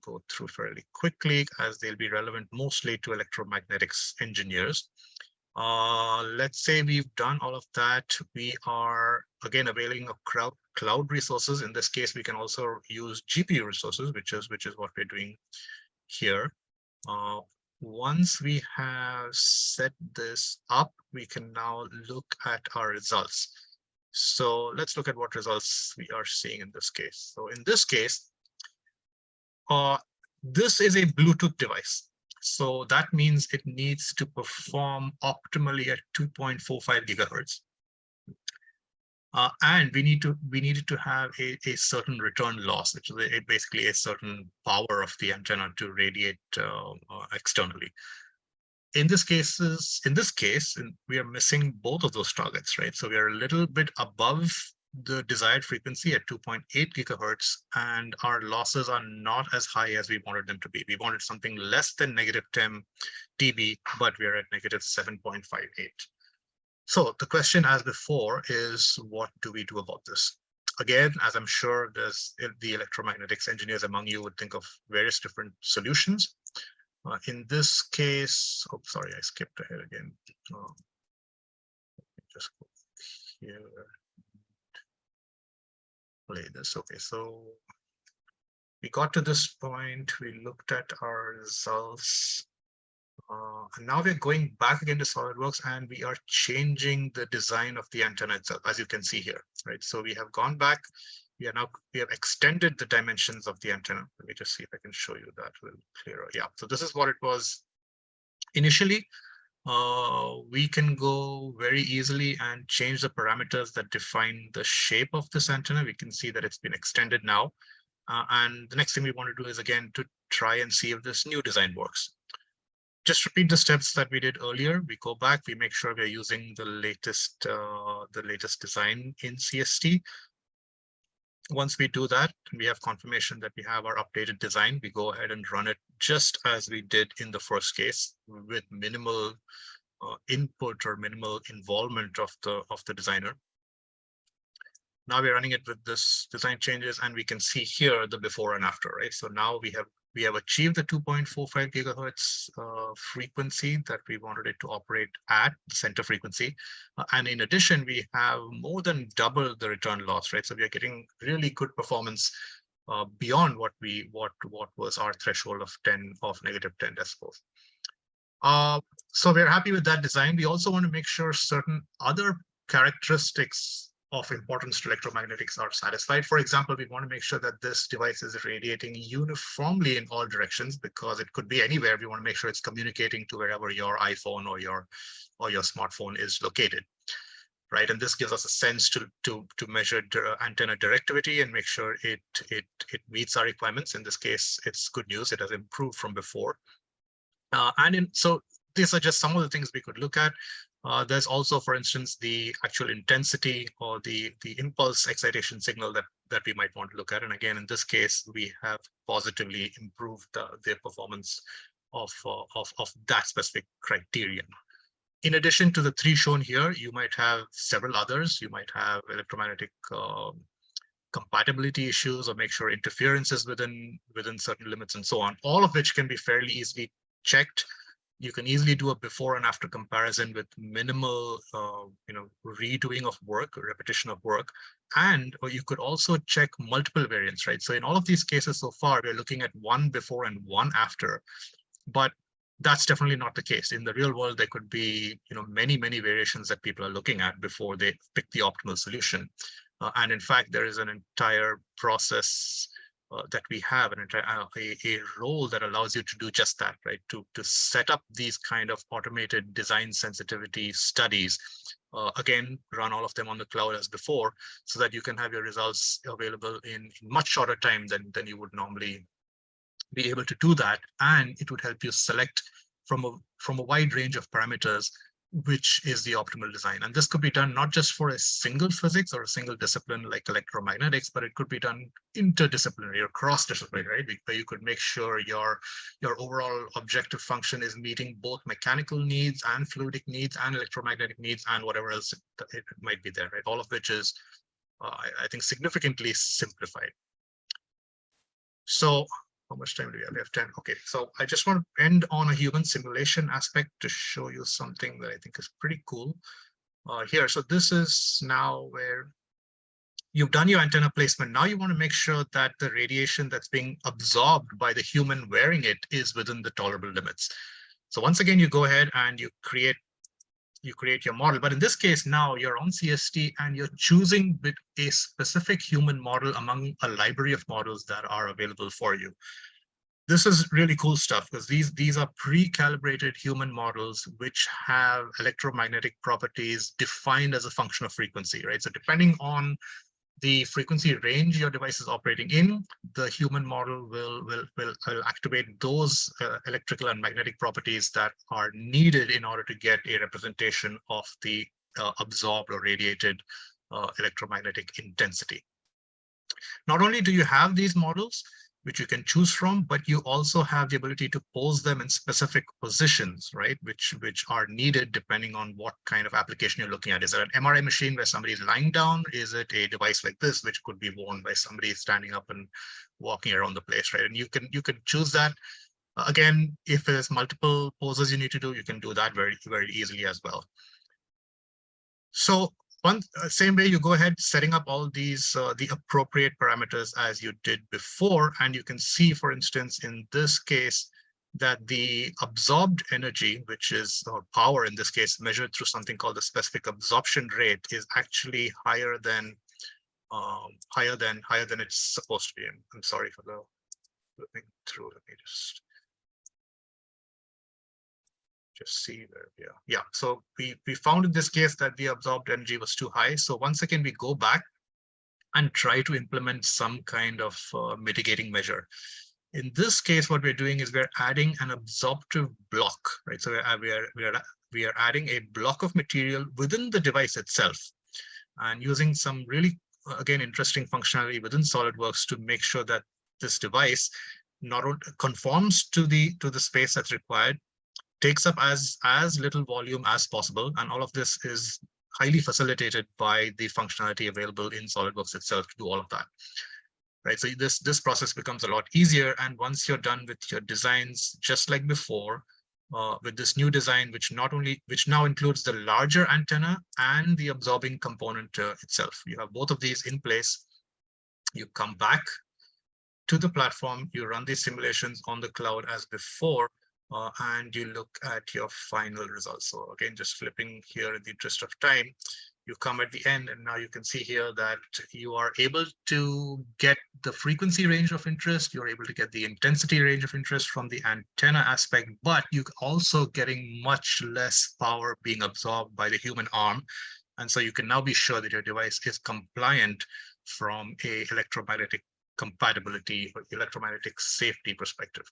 B: go through fairly quickly, as they'll be relevant mostly to electromagnetics engineers. Let's say we've done all of that. We are again availing of cloud resources. In this case, we can also use GPU resources, which is what we're doing here. Once we have set this up, we can now look at our results. So let's look at what results we are seeing in this case. So in this case, this is a Bluetooth device. So that means it needs to perform optimally at 2.45 gigahertz. And we needed to have a certain return loss, which is basically a certain power of the antenna to radiate externally. In this case, we are missing both of those targets, right? So we are a little bit above the desired frequency at 2.8 gigahertz, and our losses are not as high as we wanted them to be. We wanted something less than -10 dB, but we are at -7.58. So the question, as before, is what do we do about this? Again, as I'm sure there's the electromagnetics engineers among you would think of various different solutions. In this case, oh, sorry, I skipped ahead again. Let me just go here. Play this. Okay, so we got to this point. We looked at our results. And now we're going back again to SolidWorks, and we are changing the design of the antenna itself, as you can see here, right? So we have gone back. We have extended the dimensions of the antenna. Let me just see if I can show you that a little clearer. Yeah, so this is what it was initially. We can go very easily and change the parameters that define the shape of this antenna. We can see that it's been extended now. And the next thing we want to do is, again, to try and see if this new design works. Just repeat the steps that we did earlier. We go back, we make sure we're using the latest design in CST. Once we do that, we have confirmation that we have our updated design. We go ahead and run it just as we did in the first case, with minimal input or minimal involvement of the designer. Now we're running it with this design changes, and we can see here the before and after, right? So now we have achieved the 2.45 gigahertz frequency that we wanted it to operate at, the center frequency. And in addition, we have more than double the return loss, right? So we are getting really good performance beyond what was our threshold of -10 decibels. So we're happy with that design. We also want to make sure certain other characteristics of importance to electromagnetics are satisfied. For example, we want to make sure that this device is radiating uniformly in all directions, because it could be anywhere. We want to make sure it's communicating to wherever your iPhone or your smartphone is located, right? And this gives us a sense to measure antenna directivity and make sure it meets our requirements. In this case, it's good news. It has improved from before. So these are just some of the things we could look at. There's also, for instance, the actual intensity or the impulse excitation signal that we might want to look at. And again, in this case, we have positively improved the performance of that specific criterion. In addition to the 3 shown here, you might have several others. You might have electromagnetic compatibility issues, or make sure interference is within certain limits, and so on, all of which can be fairly easily checked. You can easily do a before and after comparison with minimal redoing of work or repetition of work. Or you could also check multiple variants, right? So in all of these cases so far, we're looking at one before and one after, but that's definitely not the case. In the real world, there could be many variations that people are looking at before they pick the optimal solution. And in fact, there is an entire process that we have, a role that allows you to do just that, right? To set up these kind of automated design sensitivity studies. Again, run all of them on the cloud as before, so that you can have your results available in much shorter time than you would normally be able to do that. And it would help you select from a wide range of parameters which is the optimal design. And this could be done not just for a single physics or a single discipline like electromagnetics, but it could be done interdisciplinary or cross-disciplinary, right? Where you could make sure your overall objective function is meeting both mechanical needs and fluidic needs and electromagnetic needs and whatever else it might be there, right? All of which is, I think, significantly simplified. So how much time do we have? We have 10. Okay, so I just want to end on a human simulation aspect to show you something that I think is pretty cool here. So this is now where you've done your antenna placement. Now you want to make sure that the radiation that's being absorbed by the human wearing it is within the tolerable limits. So once again, you go ahead and you create your model. But in this case, now you're on CST and you're choosing with a specific human model among a library of models that are available for you. This is really cool stuff because these are pre-calibrated human models which have electromagnetic properties defined as a function of frequency, right? So depending on the frequency range your device is operating in, the human model will activate those electrical and magnetic properties that are needed in order to get a representation of the absorbed or radiated electromagnetic intensity. Not only do you have these models, which you can choose from, but you also have the ability to pose them in specific positions, right? Which are needed depending on what kind of application you're looking at. Is it an MRI machine where somebody's lying down? Is it a device like this, which could be worn by somebody standing up and walking around the place, right? And you can choose that. Again, if there's multiple poses you need to do, you can do that very, very easily as well. So same way you go ahead setting up all these the appropriate parameters as you did before, and you can see, for instance, in this case, that the absorbed energy, which is or power in this case, measured through something called the specific absorption rate, is actually higher than it's supposed to be. I'm sorry for the flipping through. Let me just see where we are. Yeah, so we found in this case that the absorbed energy was too high. So once again, we go back and try to implement some kind of mitigating measure. In this case, what we're doing is we're adding an absorptive block, right? So we are adding a block of material within the device itself, and using some really, again, interesting functionality within SolidWorks to make sure that this device not only conforms to the space that's required, takes up as little volume as possible, and all of this is highly facilitated by the functionality available in SolidWorks itself to do all of that, right? So this process becomes a lot easier, and once you're done with your designs, just like before, with this new design, which now includes the larger antenna and the absorbing component itself, you have both of these in place. You come back to the platform, you run these simulations on the cloud as before, and you look at your final results. So again, just flipping here in the interest of time, you come at the end, and now you can see here that you are able to get the frequency range of interest, you're able to get the intensity range of interest from the antenna aspect, but you're also getting much less power being absorbed by the human arm. And so you can now be sure that your device is compliant from a electromagnetic compatibility or electromagnetic safety perspective.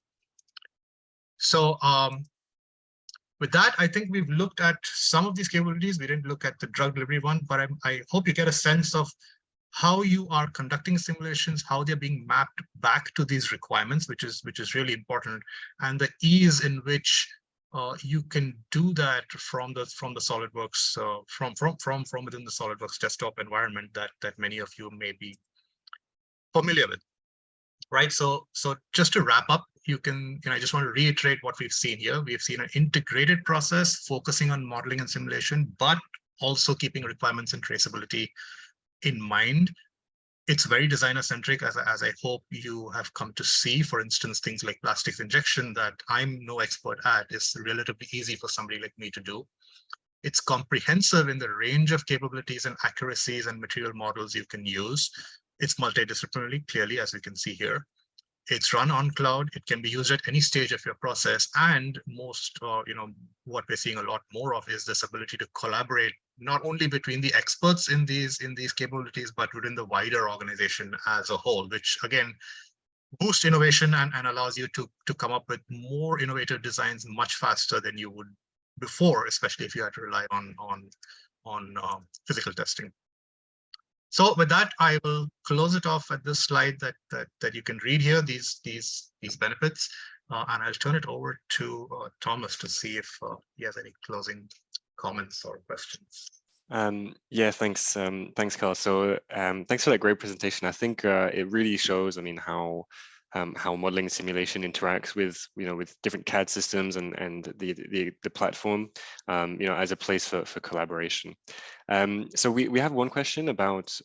B: So with that, I think we've looked at some of these capabilities. We didn't look at the drug delivery one, but I hope you get a sense of how you are conducting simulations, how they're being mapped back to these requirements, which is really important, and the ease in which you can do that from the SolidWorks from within the SolidWorks desktop environment that many of you may be familiar with. Right, so just to wrap up, I just want to reiterate what we've seen here. We've seen an integrated process focusing on modeling and simulation, but also keeping requirements and traceability in mind. It's very designer-centric, as I hope you have come to see. For instance, things like plastics injection that I'm no expert at is relatively easy for somebody like me to do. It's comprehensive in the range of capabilities and accuracies and material models you can use. It's multidisciplinary, clearly, as we can see here. It's run on cloud. It can be used at any stage of your process. And most, what we're seeing a lot more of is this ability to collaborate, not only between the experts in these capabilities, but within the wider organization as a whole, which again, boosts innovation and allows you to come up with more innovative designs much faster than you would before, especially if you had to rely on physical testing. So with that, I will close it off at this slide that you can read here, these benefits, and I'll turn it over to Thomas to see if he has any closing comments or questions.
C: Yeah, thanks, Carl. So thanks for that great presentation. I think it really shows, how how modeling and simulation interacts with with different CAD systems and the platform, as a place for collaboration. So we have one question about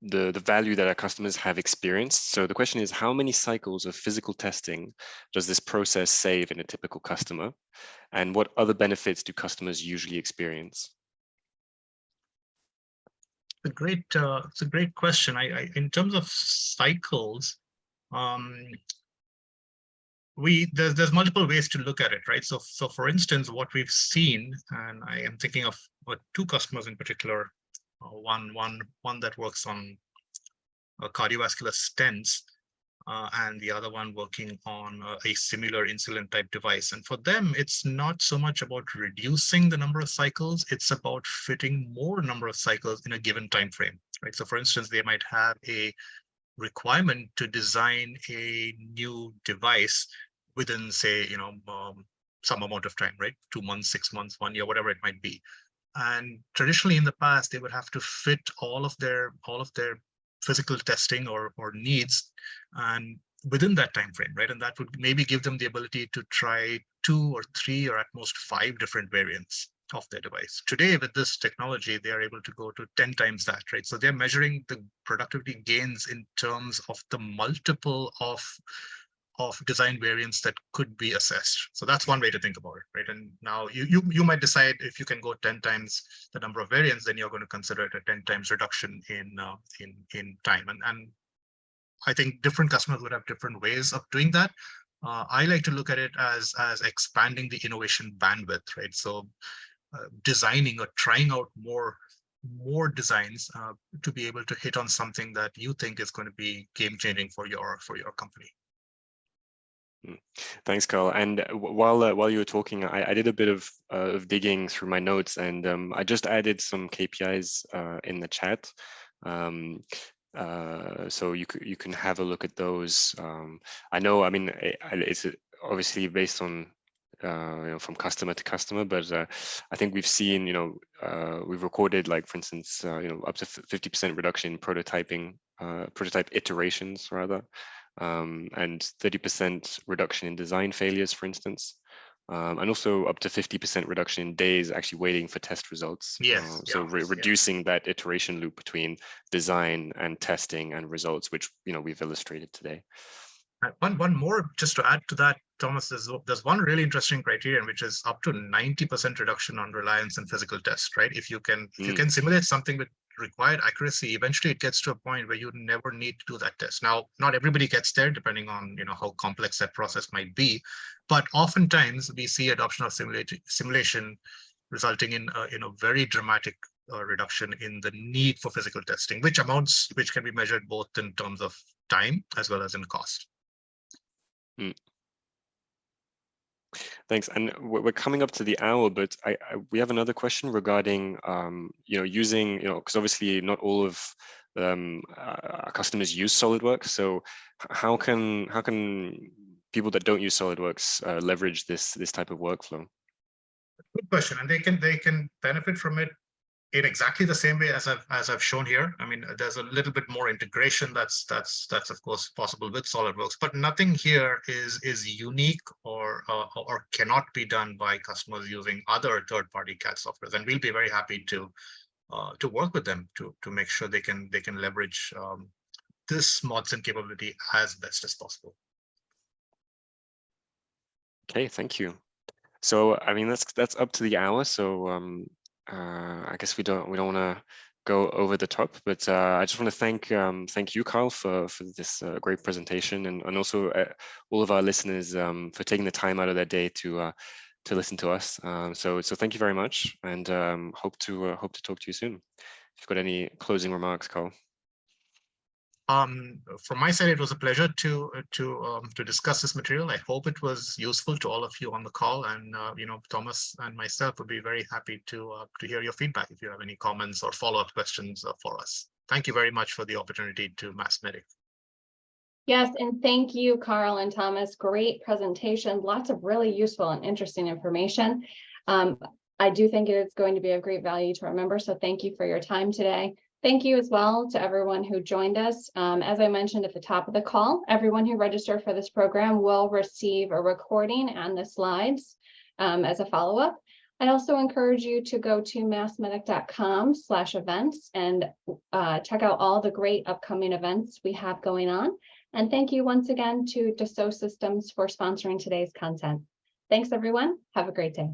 C: the value that our customers have experienced. So the question is, how many cycles of physical testing does this process save in a typical customer? And what other benefits do customers usually experience?
B: It's a great question. In terms of cycles, there's multiple ways to look at it, right? So for instance, what we've seen, and I am thinking of two customers in particular, one that works on cardiovascular stents, and the other one working on a similar insulin type device. And for them, it's not so much about reducing the number of cycles, it's about fitting more number of cycles in a given time frame, right? So for instance, they might have a requirement to design a new device within, say, some amount of time, right? 2 months, 6 months, 1 year, whatever it might be. And traditionally in the past, they would have to fit all of their physical testing or needs and within that time frame, right? And that would maybe give them the ability to try 2 or 3 or at most 5 different variants of their device. Today, with this technology, they are able to go to 10 times that, right? So they're measuring the productivity gains in terms of the multiple of design variants that could be assessed. So that's one way to think about it, right? And now you might decide if you can go 10 times the number of variants, then you're going to consider it a 10 times reduction in time. And I think different customers would have different ways of doing that. I like to look at it as expanding the innovation bandwidth, right? So designing or trying out more designs to be able to hit on something that you think is going to be game-changing for your company.
C: Thanks, Carl. And while you were talking, I did a bit of digging through my notes, and I just added some KPIs in the chat. So you can have a look at those. I mean, it's obviously based on from customer to customer, but I think we've seen, we've recorded, like, for instance, up to 50% reduction in prototype iterations rather. And 30% reduction in design failures, for instance, and also up to 50% reduction in days actually waiting for test results.
B: Yes.
C: Reducing that iteration loop between design and testing and results, which we've illustrated today.
B: One more, just to add to that, Thomas, there's one really interesting criterion, which is up to 90% reduction on reliance on physical tests, right? If you can simulate something with required accuracy, eventually it gets to a point where you never need to do that test. Now, not everybody gets there, depending on how complex that process might be, but oftentimes we see adoption of simulation resulting in a very dramatic reduction in the need for physical testing, which can be measured both in terms of time as well as in cost.
C: Thanks. And we're coming up to the hour, but we have another question regarding, using, because obviously not all of our customers use SolidWorks. So how can people that don't use SolidWorks leverage this type of workflow?
B: Good question, and they can benefit from it in exactly the same way as I've shown here. I mean, there's a little bit more integration that's of course possible with SolidWorks, but nothing here is unique or cannot be done by customers using other third-party CAD softwares. And we'll be very happy to work with them to make sure they can leverage this MODSIM capability as best as possible.
C: Okay, thank you. So I mean, that's up to the hour. So I guess we don't want to go over the top, but I just want to thank you, Carl, for this great presentation, and also all of our listeners for taking the time out of their day to listen to us. So thank you very much, and hope to talk to you soon. If you've got any closing remarks, Carl.
B: From my side, it was a pleasure to discuss this material. I hope it was useful to all of you on the call, and Thomas and myself would be very happy to hear your feedback if you have any comments or follow-up questions for us. Thank you very much for the opportunity to MassMedic.
A: Yes, and thank you, Carl and Thomas. Great presentation, lots of really useful and interesting information. I do think it is going to be of great value to our members, so thank you for your time today. Thank you as well to everyone who joined us. As I mentioned at the top of the call, everyone who registered for this program will receive a recording and the slides as a follow-up. I also encourage you to go to massmedic.com/events and check out all the great upcoming events we have going on. And thank you once again to Dassault Systèmes for sponsoring today's content. Thanks, everyone. Have a great day.